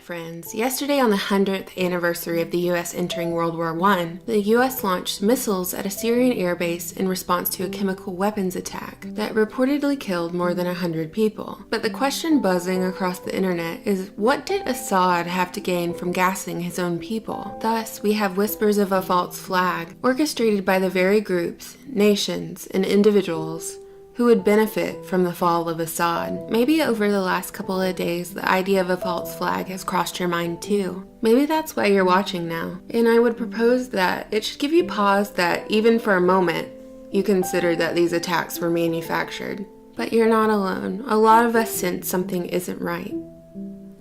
friends. Yesterday, on the 100th anniversary of the U.S. entering World War I, the U.S. launched missiles at a Syrian airbase in response to a chemical weapons attack that reportedly killed more than 100 people. But the question buzzing across the internet is, what did Assad have to gain from gassing his own people? Thus, we have whispers of a false flag, orchestrated by the very groups, nations, and individuals who would benefit from the fall of Assad. Maybe over the last couple of days, the idea of a false flag has crossed your mind too. Maybe that's why you're watching now. And I would propose that it should give you pause that even for a moment, you consider that these attacks were manufactured. But you're not alone. A lot of us sense something isn't right.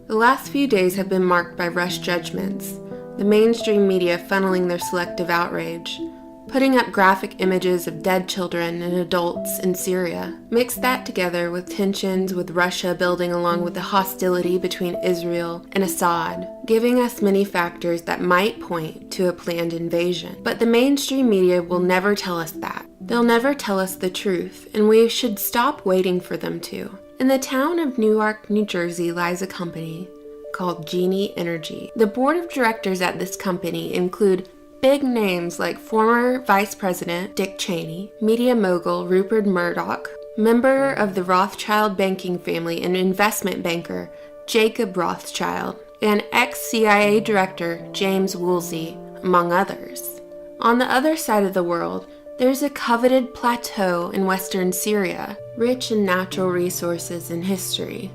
The last few days have been marked by rushed judgments, the mainstream media funneling their selective outrage, putting up graphic images of dead children and adults in Syria. Mix that together with tensions with Russia building along with the hostility between Israel and Assad, giving us many factors that might point to a planned invasion. But the mainstream media will never tell us that. They'll never tell us the truth, and we should stop waiting for them to. In the town of Newark, New Jersey lies a company called Genie Energy. The board of directors at this company include big names like former Vice President Dick Cheney, media mogul Rupert Murdoch, member of the Rothschild banking family and investment banker Jacob Rothschild, and ex-CIA director James Woolsey, among others. On the other side of the world, there's a coveted plateau in western Syria, rich in natural resources and history.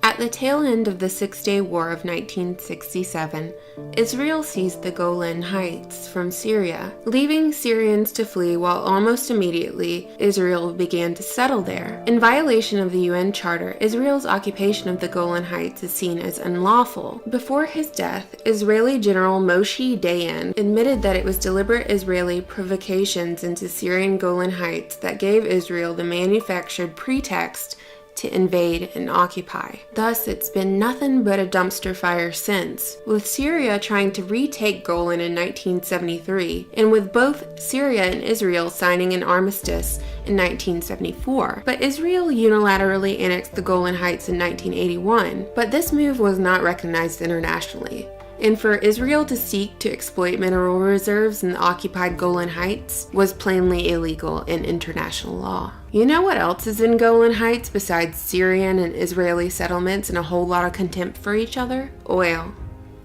At the tail end of the Six-Day War of 1967, Israel seized the Golan Heights from Syria, leaving Syrians to flee while almost immediately Israel began to settle there. In violation of the UN Charter, Israel's occupation of the Golan Heights is seen as unlawful. Before his death, Israeli General Moshe Dayan admitted that it was deliberate Israeli provocations into Syrian Golan Heights that gave Israel the manufactured pretext to invade and occupy. Thus, it's been nothing but a dumpster fire since, with Syria trying to retake Golan in 1973, and with both Syria and Israel signing an armistice in 1974. But Israel unilaterally annexed the Golan Heights in 1981, but this move was not recognized internationally. And for Israel to seek to exploit mineral reserves in the occupied Golan Heights was plainly illegal in international law. You know what else is in Golan Heights besides Syrian and Israeli settlements and a whole lot of contempt for each other? Oil.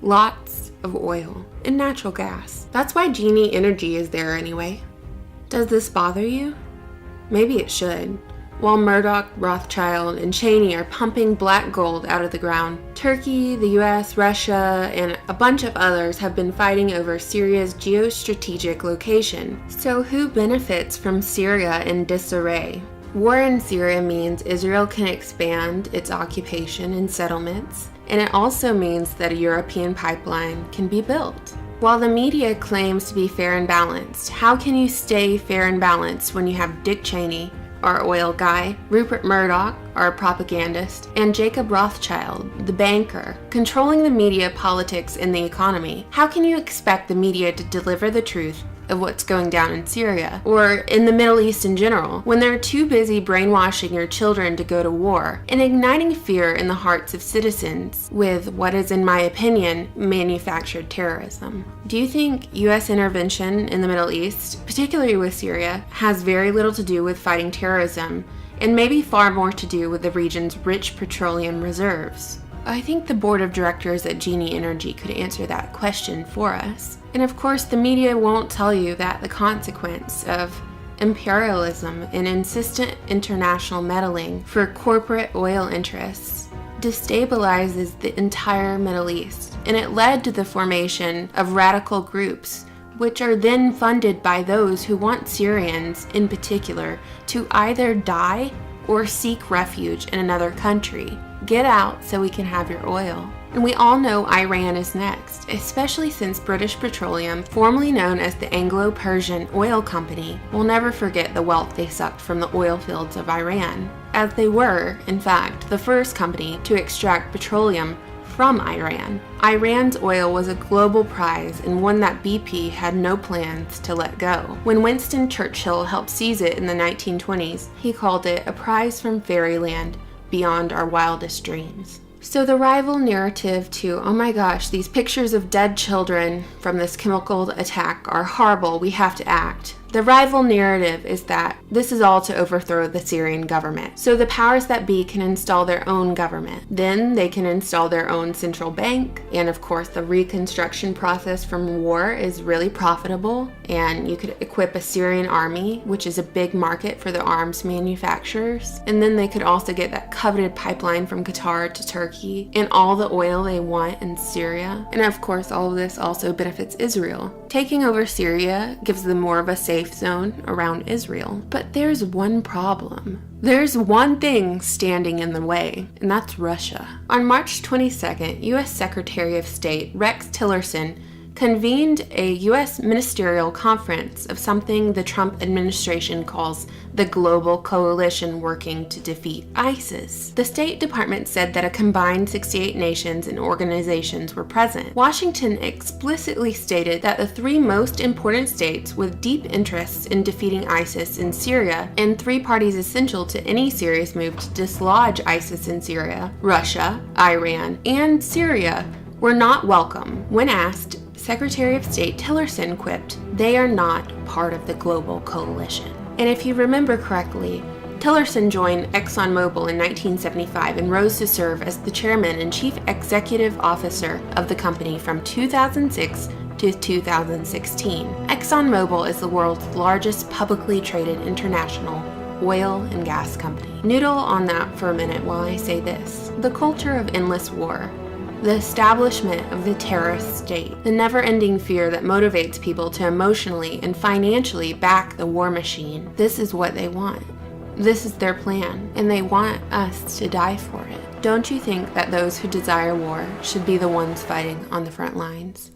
Lots of oil. And natural gas. That's why Genie Energy is there anyway. Does this bother you? Maybe it should. While Murdoch, Rothschild, and Cheney are pumping black gold out of the ground, Turkey, the US, Russia, and a bunch of others have been fighting over Syria's geostrategic location. So who benefits from Syria in disarray? War in Syria means Israel can expand its occupation and settlements, and it also means that a European pipeline can be built. While the media claims to be fair and balanced, how can you stay fair and balanced when you have Dick Cheney, our oil guy, Rupert Murdoch, our propagandist, and Jacob Rothschild, the banker, controlling the media, politics, and the economy? How can you expect the media to deliver the truth of what's going down in Syria, or in the Middle East in general, when they're too busy brainwashing your children to go to war and igniting fear in the hearts of citizens with what is, in my opinion, manufactured terrorism? Do you think U.S. intervention in the Middle East, particularly with Syria, has very little to do with fighting terrorism, and maybe far more to do with the region's rich petroleum reserves? I think the board of directors at Genie Energy could answer that question for us. And of course, the media won't tell you that the consequence of imperialism and insistent international meddling for corporate oil interests destabilizes the entire Middle East, and it led to the formation of radical groups, which are then funded by those who want Syrians, in particular, to either die or seek refuge in another country. Get out so we can have your oil. And we all know Iran is next, especially since British Petroleum, formerly known as the Anglo-Persian Oil Company, will never forget the wealth they sucked from the oil fields of Iran, as they were, in fact, the first company to extract petroleum from Iran. Iran's oil was a global prize and one that BP had no plans to let go. When Winston Churchill helped seize it in the 1920s, he called it a prize from fairyland beyond our wildest dreams. So the rival narrative to, oh my gosh, these pictures of dead children from this chemical attack are horrible, we have to act. The rival narrative is that this is all to overthrow the Syrian government. So the powers that be can install their own government. Then they can install their own central bank. And of course, the reconstruction process from war is really profitable. And you could equip a Syrian army, which is a big market for the arms manufacturers. And then they could also get that coveted pipeline from Qatar to Turkey and all the oil they want in Syria. And of course, all of this also benefits Israel. Taking over Syria gives them more of a safe zone around Israel. But there's one problem. There's one thing standing in the way, and that's Russia. On March 22nd, U.S. Secretary of State Rex Tillerson convened a U.S. ministerial conference of something the Trump administration calls the Global Coalition Working to Defeat ISIS. The State Department said that a combined 68 nations and organizations were present. Washington explicitly stated that the three most important states with deep interests in defeating ISIS in Syria and three parties essential to any serious move to dislodge ISIS in Syria, Russia, Iran, and Syria, were not welcome. When asked, Secretary of State Tillerson quipped, "They are not part of the global coalition." And if you remember correctly, Tillerson joined ExxonMobil in 1975 and rose to serve as the chairman and chief executive officer of the company from 2006 to 2016. ExxonMobil is the world's largest publicly traded international oil and gas company. Noodle on that for a minute while I say this. The culture of endless war, the establishment of the terrorist state, the never-ending fear that motivates people to emotionally and financially back the war machine. This is what they want. This is their plan, and they want us to die for it. Don't you think that those who desire war should be the ones fighting on the front lines?